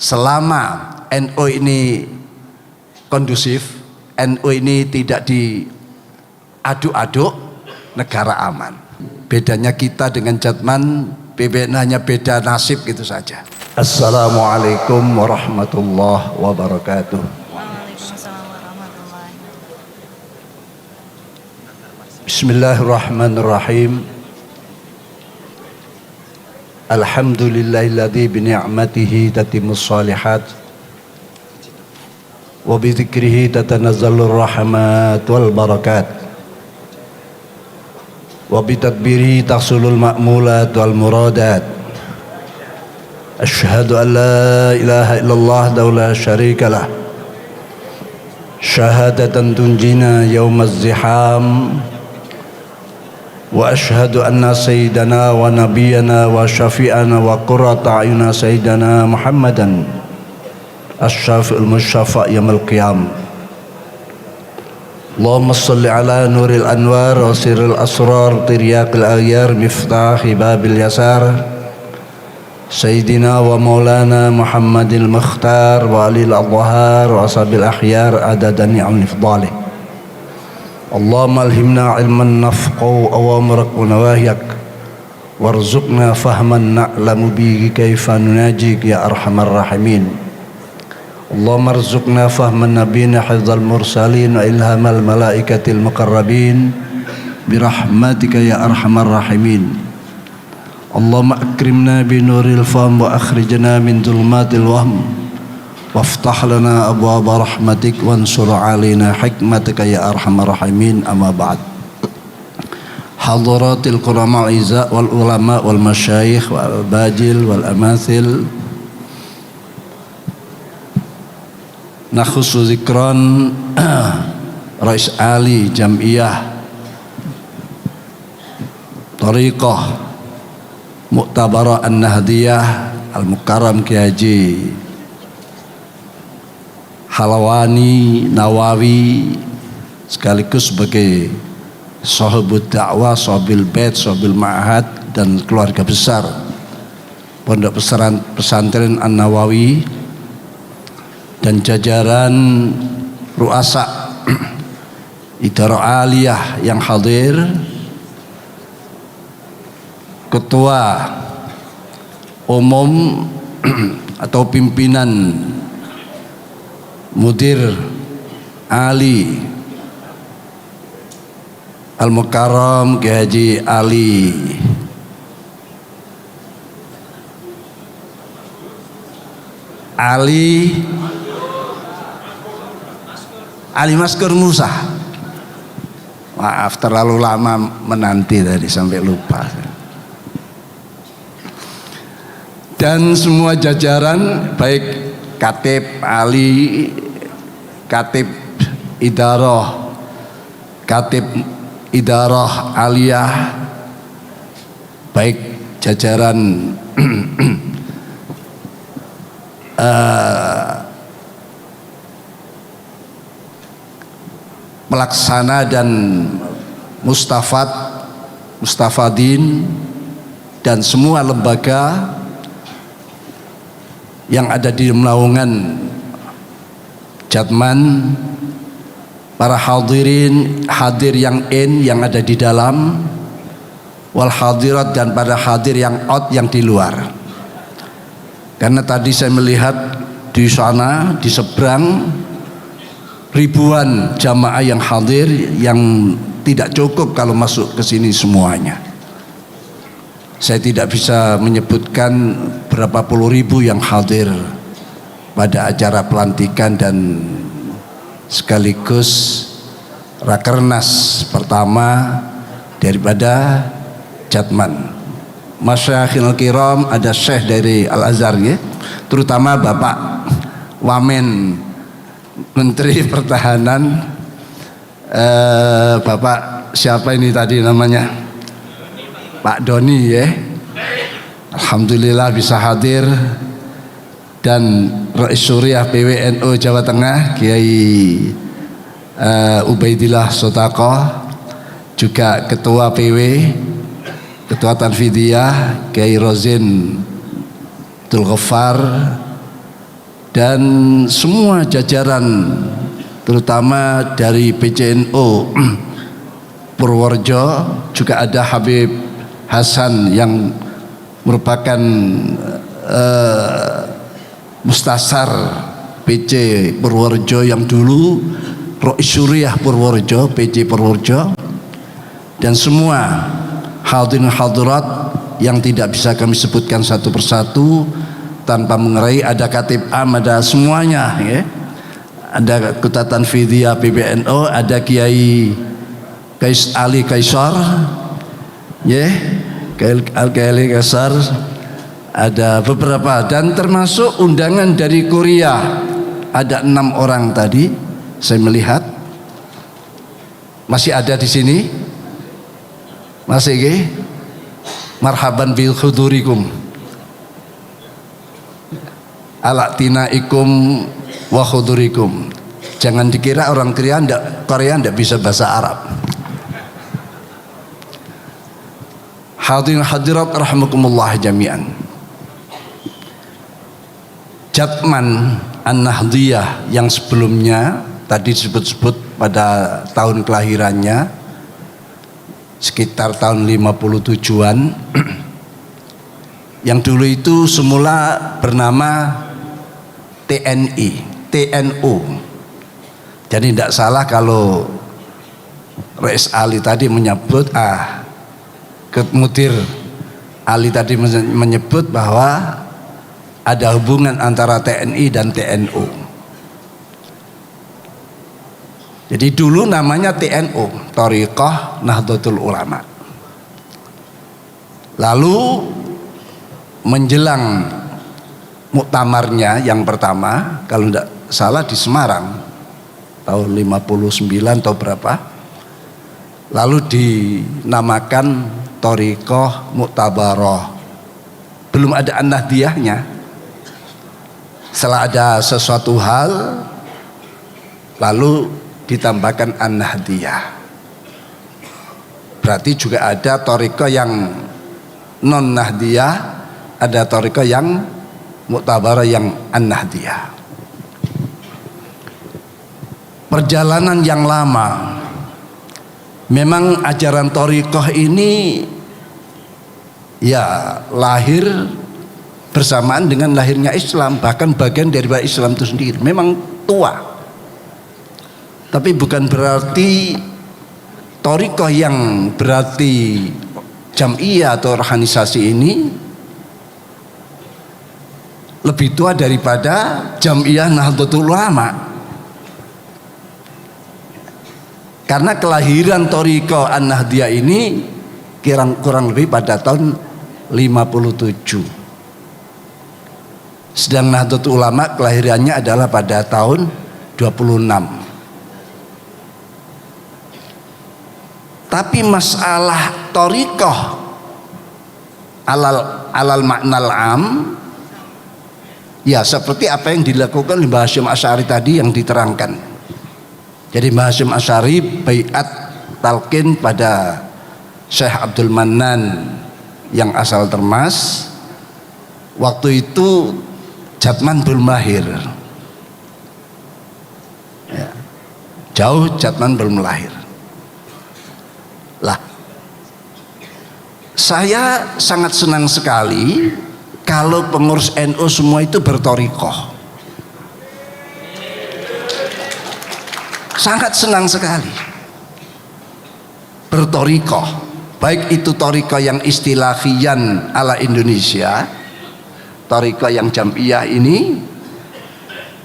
selama NU ini kondusif, NU ini tidak diaduk-aduk, negara aman. Bedanya kita dengan Jatman, hanya beda nasib gitu saja. Assalamualaikum warahmatullahi wabarakatuh. Waalaikumsalam warahmatullahi wabarakatuh. Bismillahirrahmanirrahim. Alhamdulillahilladzi bi ni'matihi tatimmus shalihat wa bi dzikrihi tatanazzalur rahmat wal barakat wa bi tadbirihi tahsulul ma'mulat wal muradat. Asyhadu an la ilaha illallah wahdahu la syarika lah syahadatan tunjina yaumaz ziham. Wa ashhadu anna sayyidana wa nabiyyana wa syafi'ana wa qurrata a'yuna sayyidana Muhammadan asy-syafi'ul musyafa' yaumil qiyam. Allahumma shalli ala nuril anwar wa sirril asrar tiryaqil aghyar miftahi babil yasar sayyidina wa maulana Muhammadil mukhtar wa alil adhhar wa ashabil akhyar adadan ni'am ifdalih. Allahumma alhimna ilman nafqahu awamirak wa nawahiyak warzuqna fahman na'lamu bihi kaifa nunajik ya arhamar rahimin. Allahumma arzuqna fahman nabiyina hifdzal mursalin wa ilhamal malaikatil muqarrabin birahmatika ya arhamar rahimin. Allahumma akrimna binuril fahm wa akhrijna min dhulumatil wahm waftah lana abwaaba rahmatik wansur alaina hikmatika ya arhamar rahimin. Amma ba'd. Hadaratil qurama iza wal ulama wal masyayikh wal bajil wal amathil, nakhusu zikran Rais Ali Jam'iyah Tariqah Mu'tabarah An-Nahdiyah Al-Mukarram Kiai Haji Halawani Nawawi, sekaligus sebagai sahibud dakwah, sahibil bait, sahibil ma'had, dan keluarga besar Pondok Pesantren An-Nawawi dan jajaran ruasa Idarah Aliyah yang hadir, ketua umum atau pimpinan Mudir Ali Al-Mukarram Kiai Haji Ali Maskur Musa. Maaf terlalu lama menanti tadi sampai lupa. Dan semua jajaran baik Katib Ali, Katib Idarah Aliyah, baik jajaran pelaksana dan mustafadin dan semua lembaga yang ada di naungan Jatman, para hadirin, hadir yang yang ada di dalam, wal hadirat, dan pada hadir yang out, yang di luar. Karena tadi saya melihat di sana, di seberang, ribuan jamaah yang hadir, yang tidak cukup kalau masuk ke sini semuanya. Saya tidak bisa menyebutkan berapa puluh ribu yang hadir pada acara pelantikan dan sekaligus rakernas pertama daripada Jatman. Masyayikhul kiram, ada syekh dari Al-Azhar ya, terutama Bapak Wamen Menteri Pertahanan, Bapak siapa ini tadi namanya, Pak Doni ya. Alhamdulillah bisa hadir. Dan Rais Suriah PWNU Jawa Tengah Kiai Ubaidillah Sotakoh, juga Ketua PW, Ketua Tanfidiyah Kiai Rozin Abdul Ghaffar, dan semua jajaran terutama dari PCNO Purworejo, juga ada Habib Hasan yang merupakan Mustasar PC Purworejo yang dulu, Rois Suriah Purworejo, PC Purworejo, dan semua hadirin hadirat yang tidak bisa kami sebutkan satu persatu tanpa mengerai. Ada Katib Am, ada semuanya ya. Ada Kutatan Fidya PBNO, ada Kiai Kais Ali Kaisar ya, Kiai Kaisar, ada beberapa, dan termasuk undangan dari Korea ada 6 orang tadi saya melihat. Masih ada di sini? Masih ke? Marhaban bil khudurikum ala tinaikum wa khudurikum. Jangan dikira orang Korea ndak bisa bahasa Arab. Hadirin hadirat rahimakumullah jami'an. Jatman An-Nahdiyah yang sebelumnya tadi disebut-sebut pada tahun kelahirannya sekitar tahun 57-an, yang dulu itu semula bernama TNU. Jadi tidak salah kalau Rais Ali tadi menyebut Mudir Ali tadi menyebut bahwa ada hubungan antara TNI dan TNU. Jadi dulu namanya TNU, Thariqah Nahdlatul Ulama. Lalu menjelang muktamarnya yang pertama, kalau tidak salah di Semarang tahun 59 atau berapa, lalu dinamakan Thariqah Muktabaroh. Belum ada An-Nahdiyahnya. Setelah ada sesuatu hal lalu ditambahkan An-Nahdiyah. Berarti juga ada thariqah yang non Nahdiyah, ada thariqah yang Muktabarah yang An-Nahdiyah. Perjalanan yang lama. Memang ajaran thariqah ini ya lahir bersamaan dengan lahirnya Islam, bahkan bagian dari Islam itu sendiri. Memang tua, tapi bukan berarti thariqah yang berarti jam'iyah atau organisasi ini lebih tua daripada Jam'iyah Nahdlatul Ulama. Karena kelahiran thariqah An-Nahdiyah ini kurang lebih pada tahun 57. Sedang Nahdlatul Ulama kelahirannya adalah pada tahun 26. Tapi masalah thariqah alal maknal am, ya seperti apa yang dilakukan oleh Mbah Hasyim Asy'ari tadi yang diterangkan. Jadi Mbah Hasyim Asy'ari baiat talqin pada Syekh Abdul Mannan yang asal Termas. Waktu itu Jatman belum lahir ya, jauh Jatman belum lahir lah. Saya sangat senang sekali kalau pengurus NU semua itu berthariqah. Sangat senang sekali berthariqah, baik itu thariqah yang istilahian ala Indonesia, thariqah yang jam'iyah ini,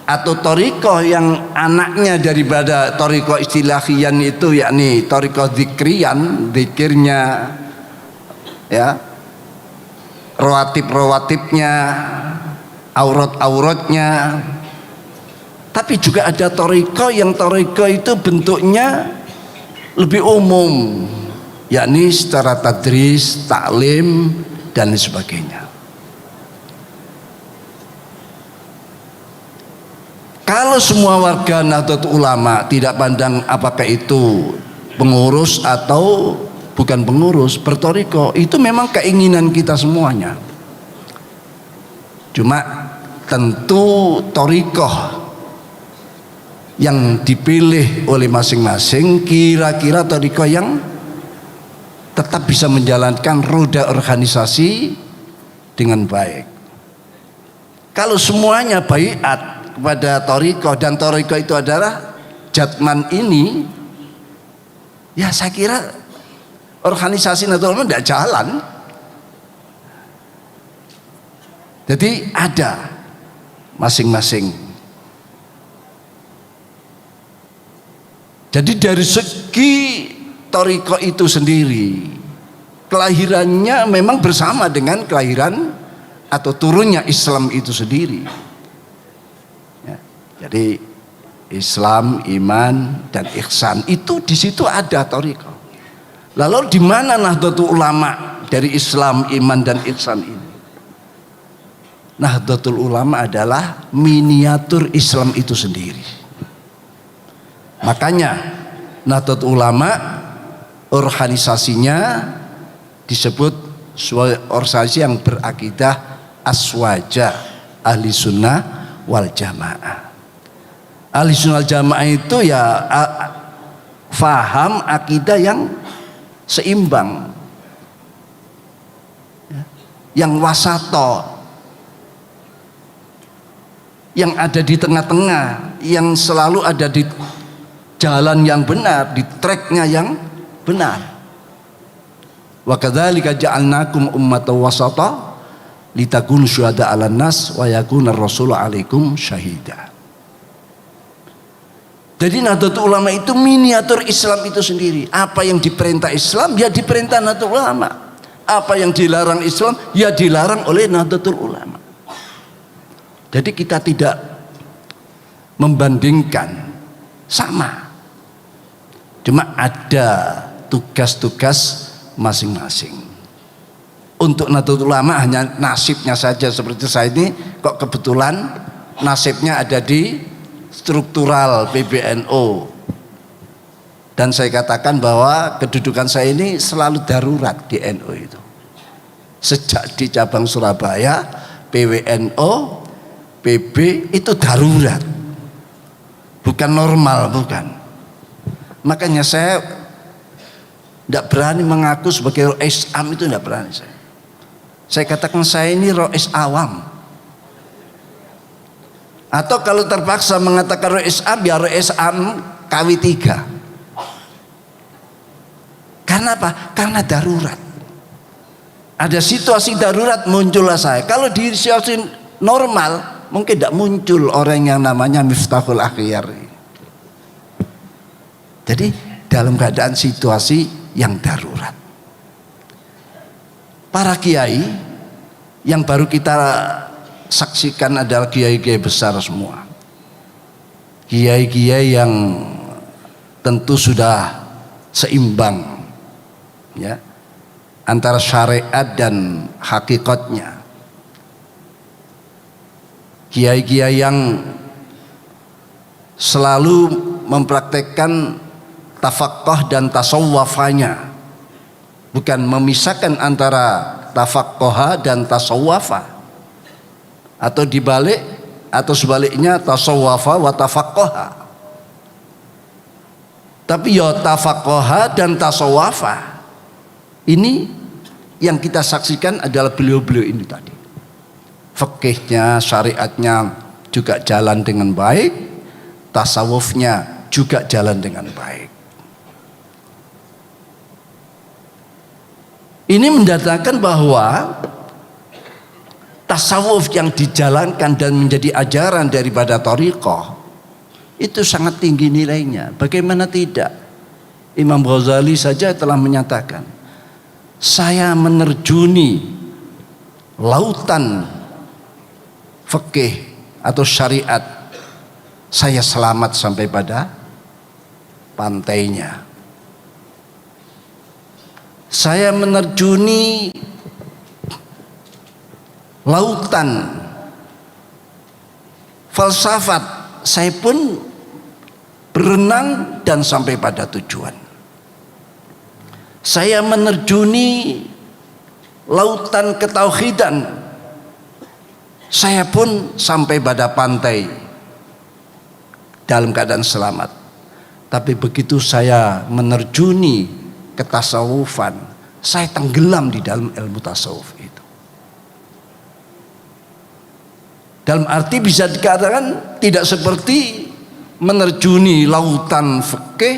atau thariqah yang anaknya daripada thariqah istilahian itu, yakni thariqah dzikrian, dzikirnya ya, rawatib-rawatibnya, aurat-auratnya. Tapi juga ada thariqah yang thariqah itu bentuknya lebih umum, yakni secara tadris, taklim dan sebagainya. Kalau semua warga Nahdlatul Ulama tidak pandang apakah itu pengurus atau bukan pengurus, berthariqah, itu memang keinginan kita semuanya. Cuma tentu thariqah yang dipilih oleh masing-masing kira-kira thariqah yang tetap bisa menjalankan roda organisasi dengan baik. Kalau semuanya baiat kepada thariqah dan thariqah itu adalah jatman ini, ya saya kira organisasi Nahdlatul Ulama tidak jalan. Jadi ada masing-masing. Jadi dari segi thariqah itu sendiri, kelahirannya memang bersama dengan kelahiran atau turunnya Islam itu sendiri. Ya, jadi Islam, iman, dan ihsan itu di situ ada thariqah. Lalu di mana Nahdlatul Ulama dari Islam, iman, dan ihsan ini? Nahdlatul Ulama adalah miniatur Islam itu sendiri. Makanya Nahdlatul Ulama organisasinya disebut organisasi yang berakidah aswaja ahli sunnah wal jamaah. Ahli sunnah wal jamaah itu ya faham akidah yang seimbang, yang wasato, yang ada di tengah-tengah, yang selalu ada di jalan yang benar, di tracknya yang benar. Wa kadzalika ja'alnakum ummatan wasata litakunu syuhada 'alan nas wa yakuna ar-rasulu 'alaikum syahida. Jadi Nahdlatul Ulama itu miniatur Islam itu sendiri. Apa yang diperintah Islam ya diperintah Nahdlatul Ulama. Apa yang dilarang Islam ya dilarang oleh Nahdlatul Ulama. Jadi kita tidak membandingkan, sama. Cuma ada tugas-tugas masing-masing. Untuk Nahdlatul Ulama hanya nasibnya saja seperti saya ini kok kebetulan nasibnya ada di struktural PBNU, dan saya katakan bahwa kedudukan saya ini selalu darurat di NU itu. Sejak di cabang Surabaya, PWNU, PB itu darurat, bukan normal, bukan. Makanya saya tidak berani mengaku sebagai Rois Am, itu tidak berani saya. Saya katakan saya ini Rois Awam. Atau kalau terpaksa mengatakan Rois Am, ya Rois Am KW3. Karena apa? Karena darurat. Ada situasi darurat muncullah saya. Kalau di situasi normal mungkin tidak muncul orang yang namanya Miftahul Akhyar. Jadi dalam keadaan situasi yang darurat, para kiai yang baru kita saksikan adalah kiai-kiai besar semua, kiai-kiai yang tentu sudah seimbang ya antara syariat dan hakikatnya, kiai-kiai yang selalu mempraktekkan tafaqquh dan tasawwufanya, bukan memisahkan antara tafaqquha dan tasawwufa, atau dibalik atau sebaliknya tasawwafa wa tafaqquha. Tapi ya tafaqquha dan tasawwafa ini yang kita saksikan adalah beliau-beliau ini tadi. Fikihnya, syariatnya juga jalan dengan baik, tasawufnya juga jalan dengan baik. Ini mendatangkan bahwa tasawuf yang dijalankan dan menjadi ajaran daripada thariqah itu sangat tinggi nilainya. Bagaimana tidak? Imam Ghazali saja telah menyatakan, saya menerjuni lautan fikih atau syariat, saya selamat sampai pada pantainya. Saya menerjuni lautan falsafat, saya pun berenang dan sampai pada tujuan. Saya menerjuni lautan ketauhidan, Saya pun sampai pada pantai dalam keadaan selamat. Tapi begitu saya menerjuni ketasawufan, saya tenggelam di dalam ilmu tasawuf itu. Dalam arti bisa dikatakan tidak seperti menerjuni lautan fikih,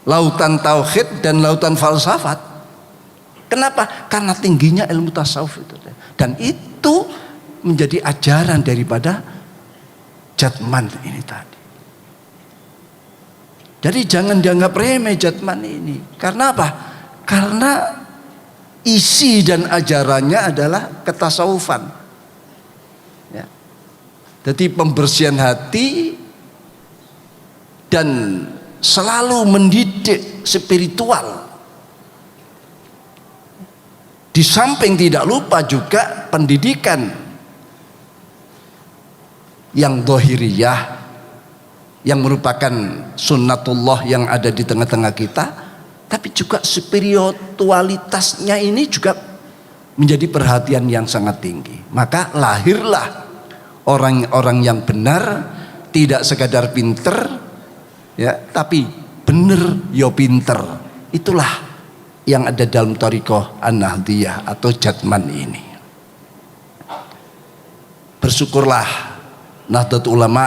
lautan tauhid dan lautan falsafat. Kenapa? Karena tingginya ilmu tasawuf itu. Dan itu menjadi ajaran daripada Jatman ini tadi. Jadi jangan dianggap remeh Jatman ini. Karena apa? Karena isi dan ajarannya adalah ketasawufan. Ya. Jadi pembersihan hati dan selalu mendidik spiritual. Di samping tidak lupa juga pendidikan yang dohiriyah, yang merupakan sunnatullah yang ada di tengah-tengah kita, tapi juga spiritualitasnya ini juga menjadi perhatian yang sangat tinggi. Maka lahirlah orang-orang yang benar, tidak sekadar pinter ya, tapi bener yo pinter. Itulah yang ada dalam thariqah An-Nahdiyah atau Jatman ini. Bersyukurlah Nahdlatul Ulama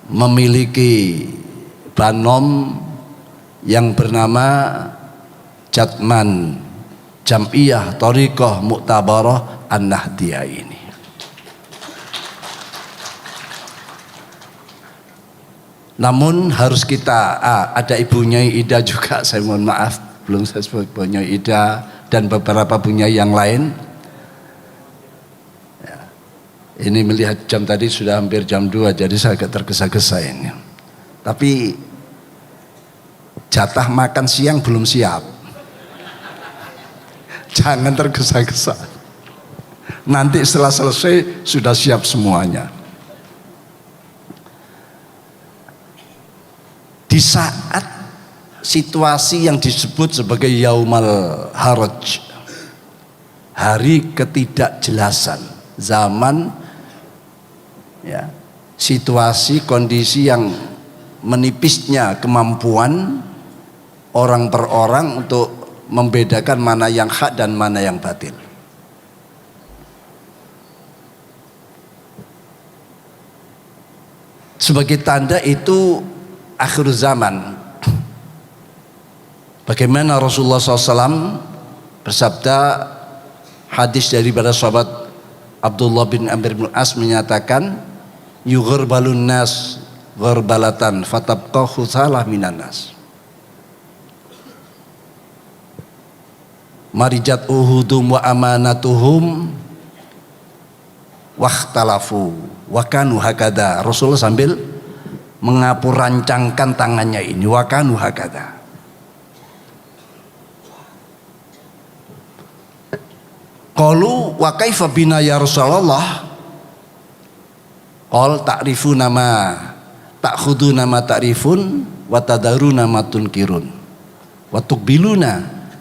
memiliki banom yang bernama Jatman Jam'iyah Thariqah Mu'tabarah An-Nahdiyah ini. Namun harus kita ada Ibu Nyai Ida juga, saya mohon maaf belum saya sebut Bu Nyai Ida dan beberapa Bu Nyai yang lain. Ya. Ini melihat jam tadi sudah hampir jam 2, jadi saya agak tergesa-gesa ini. Tapi jatah makan siang belum siap. Jangan tergesa-gesa. Nanti setelah selesai sudah siap semuanya. Di saat situasi yang disebut sebagai Yaumal Haraj, hari ketidakjelasan, zaman ya, situasi kondisi yang menipisnya kemampuan orang per orang untuk membedakan mana yang hak dan mana yang batil. Sebagai tanda itu akhir zaman. Bagaimana Rasulullah SAW bersabda, hadis daripada sahabat Abdullah bin Amr bin As menyatakan, yughirbalun nas gharbalatan fatabqa khusalah minan nas. Marijat uhudum wa amanatuhum wakhtalafu wa kanu hakada. Rasulullah sambil mengapu rancangkan tangannya ini, wa kanu hakada. Qalu wa kaifa bina ya Rasulullah? Qal ta'rifuna ma ta'khuduna ma ta'rifun wa tadaruna ma tunkirun wa tuqbiluna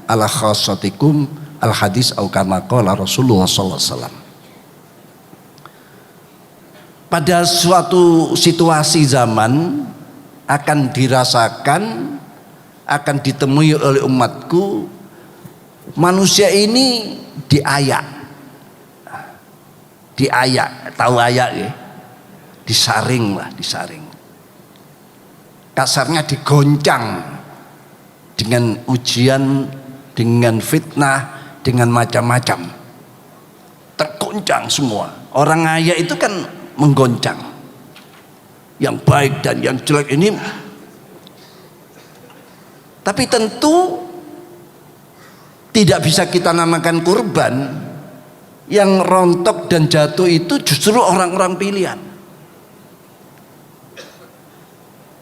ala khassatikum al hadis au kama qala Rasulullah sallallahu alaihi wasallam. Pada suatu situasi zaman akan dirasakan, akan ditemui oleh umatku, manusia ini diayak, tahu ayak ya, disaring lah, disaring. Kasarnya digoncang dengan ujian, dengan fitnah, dengan macam-macam. Tergoncang semua. Orang ayak itu kan menggoncang. Yang baik dan yang jelek ini. Tapi tentu tidak bisa kita namakan kurban. Yang rontok dan jatuh itu justru orang-orang pilihan.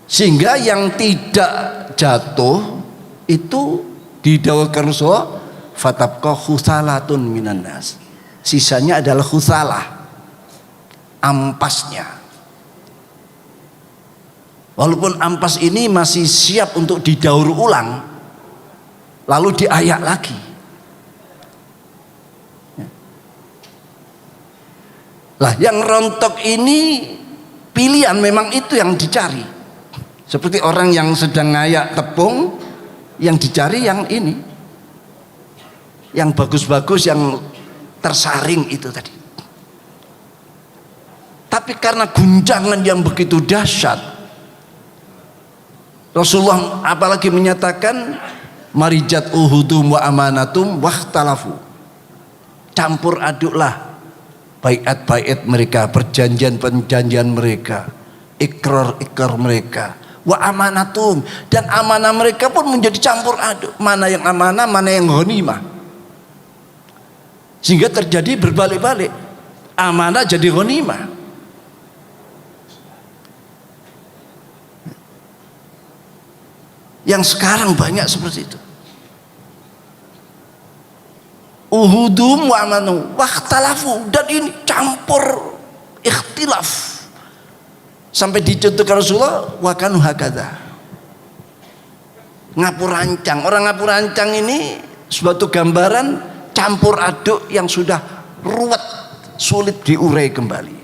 Sehingga yang tidak jatuh itu didawahkan Rasulullah, fatabqa khusalatun minan nas. Sisanya adalah khusalah, ampasnya. Walaupun ampas ini masih siap untuk didaur ulang, lalu diayak lagi. Lah yang rontok ini pilihan, memang itu yang dicari. Seperti orang yang sedang ngayak tepung, yang dicari yang ini, yang bagus-bagus, yang tersaring itu tadi. Tapi karena guncangan yang begitu dahsyat, Rasulullah apalagi menyatakan marijat uhudum wa amanatum wahtalafu, campur aduklah baiat mereka, perjanjian mereka, ikrar mereka, wa amanatum, dan amanah mereka pun menjadi campur aduk, mana yang amanah, mana yang ghanimah, sehingga terjadi berbalik-balik, amanah jadi ghanimah. Yang sekarang banyak seperti itu. Uhudum wa amanu wakhtalafu, dan ini campur ikhtilaf sampai dicontohkan Rasulullah wa kanu hakadha, ngapurancang. Orang ngapurancang ini suatu gambaran campur aduk yang sudah ruwet, sulit diurai kembali,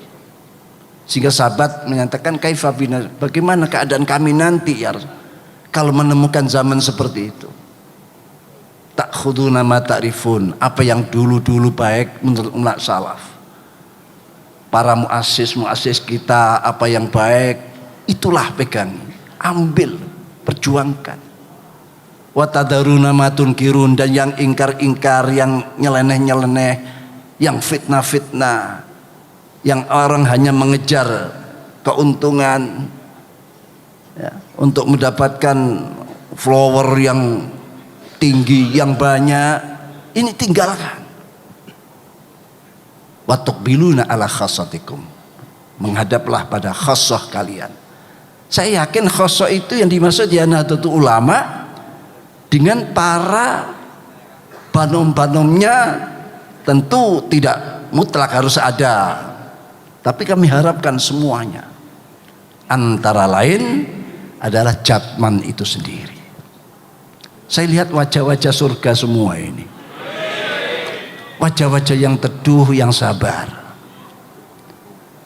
sehingga sahabat menyatakan kaifa bina, bagaimana keadaan kami nanti ya kalau menemukan zaman seperti itu. Ta'khuduna ma ta'rifun, apa yang dulu-dulu baik menurut umat salaf, para muassis kita, apa yang baik itulah pegang, ambil, perjuangkan. Wa tadaruna ma tunkirun, dan yang ingkar-ingkar, yang nyeleneh-nyeleneh, yang fitnah-fitnah, yang orang hanya mengejar keuntungan ya, untuk mendapatkan follower yang tinggi, yang banyak, ini tinggalkan. Wa tuqbiluna ala khassatikum, menghadaplah pada khassah kalian. Saya yakin khassah itu yang dimaksud ya Nahdlatul Ulama dengan para banom-banomnya, tentu tidak mutlak harus ada, tapi kami harapkan semuanya. Antara lain adalah Jatman itu sendiri. Saya lihat wajah-wajah surga semua ini, wajah-wajah yang teduh, yang sabar,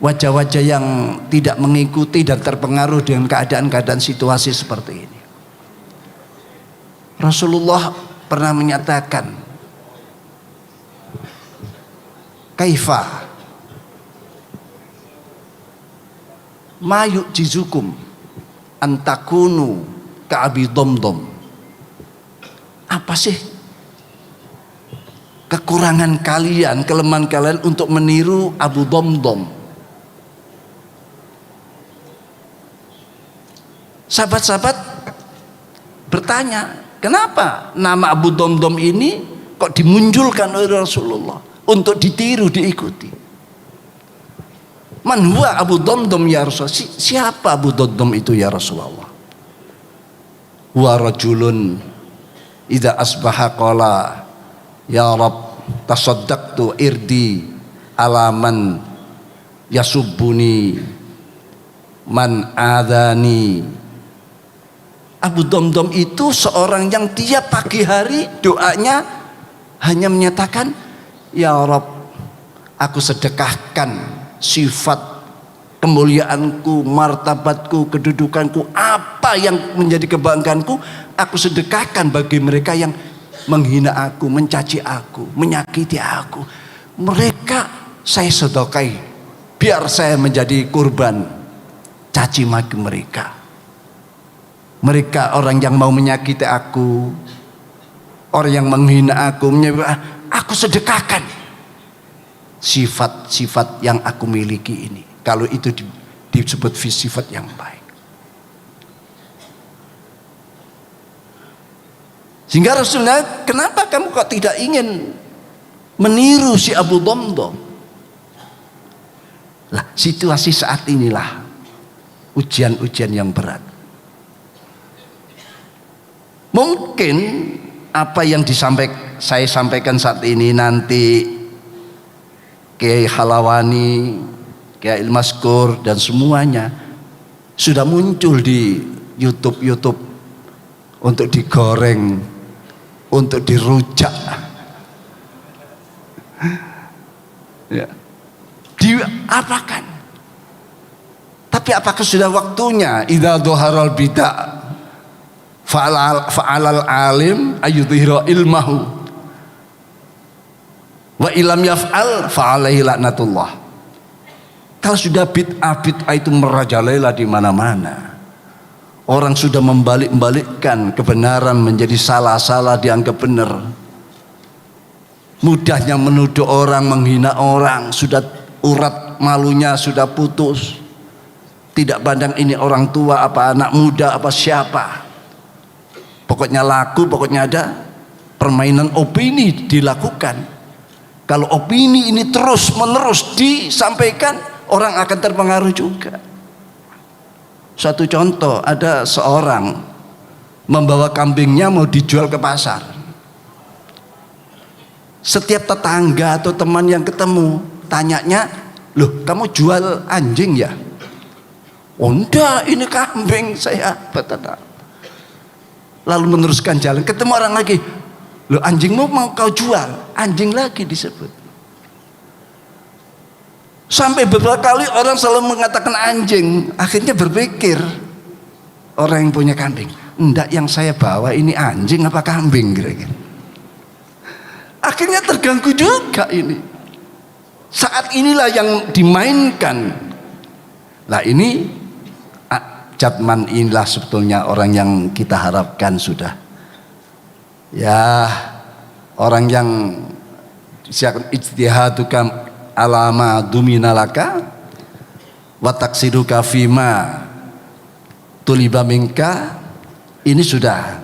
wajah-wajah yang tidak mengikuti dan terpengaruh dengan keadaan-keadaan situasi seperti ini. Rasulullah pernah menyatakan, kaifa ma yu'jizukum antakunu ka'abi domdom, apa sih kekurangan kalian, kelemahan kalian untuk meniru Abu Domdom? Sahabat-sahabat bertanya, kenapa nama Abu Domdom ini kok dimunculkan oleh Rasulullah untuk ditiru, diikuti? Man huwa Abu Domdom ya Rasulullah? Siapa Abu Domdom itu ya Rasulullah? Huwa rajulun idza asbaha qala ya Rabb tasaddaqtu irdi alaman yasubbuni man adani. Abu Domdom itu seorang yang tiap pagi hari doanya hanya menyatakan, ya Rabb, aku sedekahkan sifat kemuliaanku, martabatku, kedudukanku, apa yang menjadi kebanggaanku, aku sedekahkan bagi mereka yang menghina aku, mencaci aku, menyakiti aku. Mereka saya sedekahkan biar saya menjadi kurban caci maki mereka. Mereka orang yang mau menyakiti aku, orang yang menghina aku, aku sedekahkan sifat-sifat yang aku miliki ini. Kalau itu disebut sifat yang baik. Sehingga Rasulullah, kenapa kamu kok tidak ingin meniru si Abu Domdom? Lah, situasi saat inilah ujian-ujian yang berat. Mungkin apa yang saya sampaikan saat ini nanti Kiai Halawani, Kiai Ilmaskur dan semuanya sudah muncul di YouTube untuk digoreng, untuk dirujak, ya, diapakan. Tapi apakah sudah waktunya idza dhaharal bid'ah fa'alal alim ayyudhira ilmahu wa ilam yaf'al fa'alaihi laknatullah. Kalau sudah bid'ah itu merajalela di mana-mana, orang sudah membalik-balikkan kebenaran menjadi salah dianggap benar, mudahnya menuduh orang, menghina orang, sudah urat malunya sudah putus, tidak pandang ini orang tua apa anak muda apa siapa, pokoknya laku, pokoknya ada permainan opini dilakukan. Kalau opini ini terus menerus disampaikan, orang akan terpengaruh juga. Satu contoh, ada seorang membawa kambingnya mau dijual ke pasar. Setiap tetangga atau teman yang ketemu tanyanya, loh kamu jual anjing ya? Oh enggak, ini kambing saya. Lalu meneruskan jalan, ketemu orang lagi, loh anjingmu mau kau jual? Anjing lagi disebut. Sampai beberapa kali orang selalu mengatakan anjing. Akhirnya berpikir orang yang punya kambing, enggak, yang saya bawa ini anjing apa kambing kira-kira. Akhirnya terganggu juga ini. Saat inilah yang dimainkan. Nah ini Jatman inilah sebetulnya orang yang kita harapkan sudah. Ya, orang yang ijtihaduka alama duminalaka wa taksiduka fima tuliba minka, ini sudah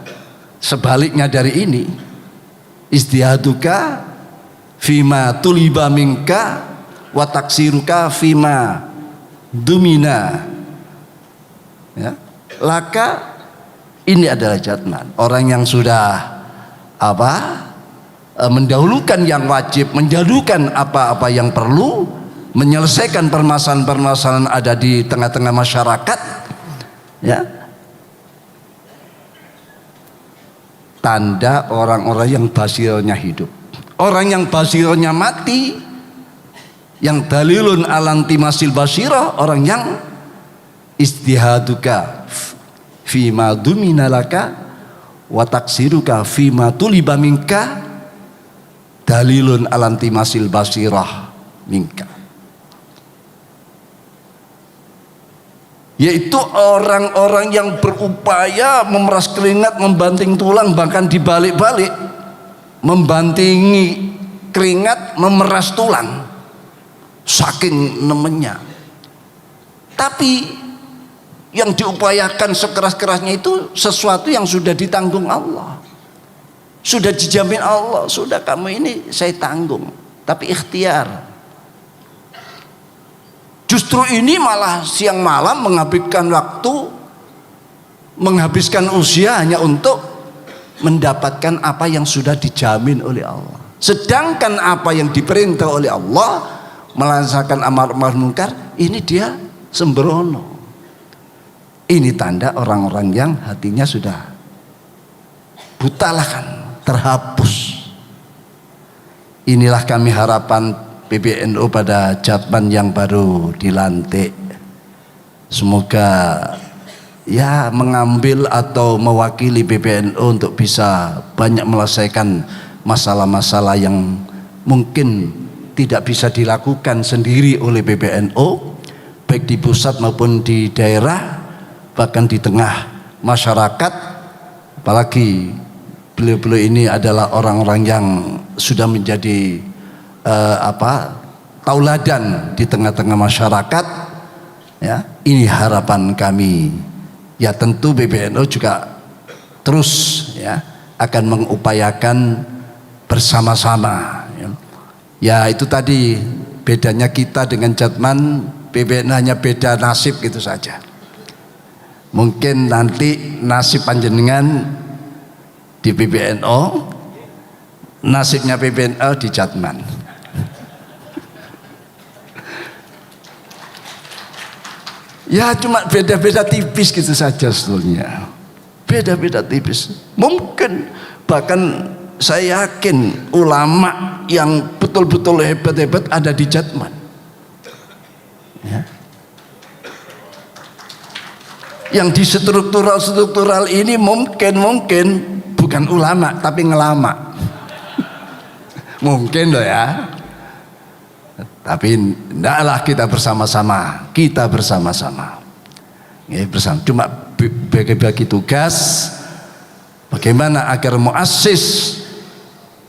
sebaliknya dari ini. Ijtihaduka fima tuliba minka wa taksiruka fima dumina, ya, laka. Ini adalah Jatman, orang yang sudah mendahulukan yang wajib, menjauhkan apa-apa yang perlu, menyelesaikan permasalahan-permasalahan ada di tengah-tengah masyarakat, ya. Tanda orang-orang yang basirnya hidup. Orang yang basirnya mati, yang dalilun alanti masil basirah, orang yang istihaduka fima duminalaka wa taksiruka fima tuliba minka dalilun alanti masil basirah minka, yaitu orang-orang yang berupaya memeras keringat, membanting tulang, bahkan dibalik-balik, membantingi keringat, memeras tulang saking nemennya. Tapi yang diupayakan sekeras-kerasnya itu sesuatu yang sudah ditanggung Allah, sudah dijamin Allah, sudah kamu ini saya tanggung, tapi ikhtiar. Justru ini malah siang malam menghabiskan waktu, menghabiskan usia hanya untuk mendapatkan apa yang sudah dijamin oleh Allah. Sedangkan apa yang diperintah oleh Allah, melaksanakan amar ma'ruf munkar, ini dia sembrono. Ini tanda orang-orang yang hatinya sudah buta, kan, terhapus. Inilah kami harapan PBNU pada Jatman yang baru dilantik. Semoga ya mengambil atau mewakili PBNU untuk bisa banyak menyelesaikan masalah-masalah yang mungkin tidak bisa dilakukan sendiri oleh PBNU, baik di pusat maupun di daerah, bahkan di tengah masyarakat. Apalagi beliau-beliau ini adalah orang-orang yang sudah menjadi tauladan di tengah-tengah masyarakat, ya. Ini harapan kami. Ya tentu PBNU juga terus ya akan mengupayakan bersama-sama, ya. Ya itu tadi bedanya kita dengan Jatman, PBNU hanya beda nasib gitu saja. Mungkin nanti nasib panjenengan di PBNU, nasibnya PBNU di Jatman. Ya cuma beda-beda tipis gitu saja sebetulnya. Beda-beda tipis. Mungkin bahkan saya yakin ulama yang betul-betul hebat-hebat ada di Jatman. Ya. Yang di struktural ini mungkin bukan ulama tapi ngelama. Mungkin loh ya. Tapi ndaklah kita bersama-sama. Ya, bersama. Cuma bagi tugas bagaimana agar muassis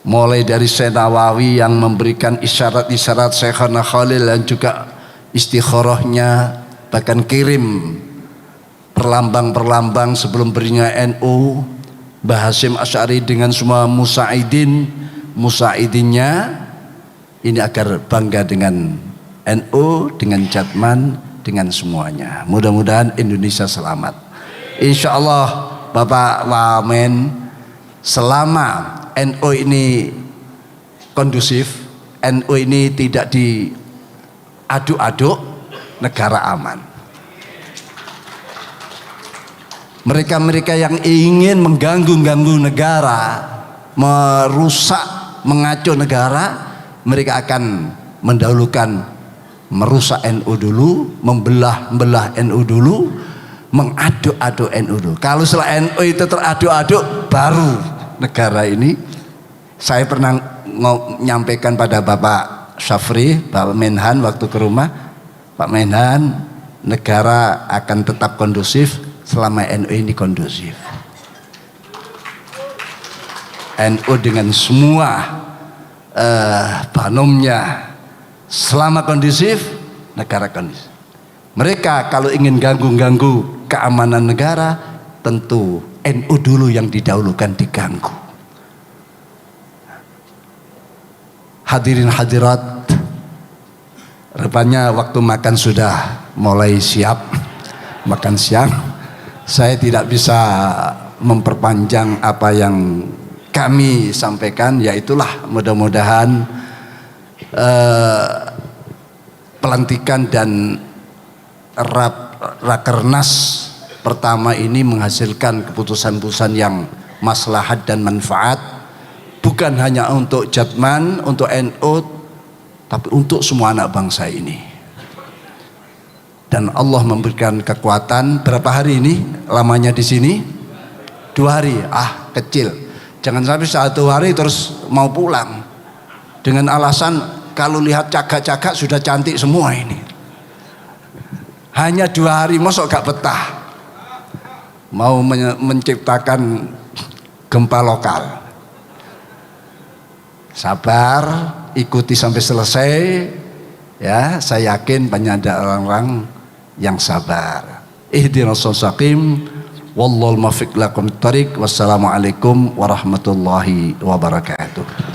mulai dari Syekh Nawawi yang memberikan isyarat-isyarat Syekhana Khalil dan juga istikharahnya, bahkan kirim perlambang-perlambang sebelum berinya NU, Mbah Hasyim Asy'ari dengan semua musaidinnya ini agar bangga dengan NU, dengan Jatman, dengan semuanya. Mudah-mudahan Indonesia selamat. Insya Allah Bapak Wamen, selama NU ini kondusif, NU ini tidak diaduk-aduk, negara aman. Mereka-mereka yang ingin mengganggu negara, merusak, mengacau negara, mereka akan mendahulukan merusak NU dulu, membelah NU dulu, mengaduk-aduk NU dulu. Kalau setelah NU itu teraduk-aduk, baru negara ini. Saya pernah menyampaikan pada Bapak Syafri, Bapak Menhan waktu ke rumah, Pak Menhan, negara akan tetap kondusif selama NU ini kondusif. NU dengan semua banomnya selama kondusif, negara kondusif. Mereka kalau ingin ganggu keamanan negara, tentu NU dulu yang didahulukan diganggu. Hadirin hadirat, rupanya waktu makan sudah mulai siap, makan siang. Saya tidak bisa memperpanjang apa yang kami sampaikan, yaitulah mudah-mudahan pelantikan dan rakernas pertama ini menghasilkan keputusan-keputusan yang maslahat dan manfaat, bukan hanya untuk Jatman, untuk NU, tapi untuk semua anak bangsa ini. Dan Allah memberikan kekuatan. Berapa hari ini lamanya di sini? 2 hari. Kecil. Jangan sampai 1 hari terus mau pulang dengan alasan kalau lihat cagak-cagak sudah cantik semua ini. Hanya 2 hari, mosok gak betah mau menciptakan gempa lokal. Sabar, ikuti sampai selesai ya. Saya yakin banyak ada orang-orang yang sabar. Ihdinas shiratal wallahul muwaffiq lakum thariq. Wassalamualaikum warahmatullahi wabarakatuh.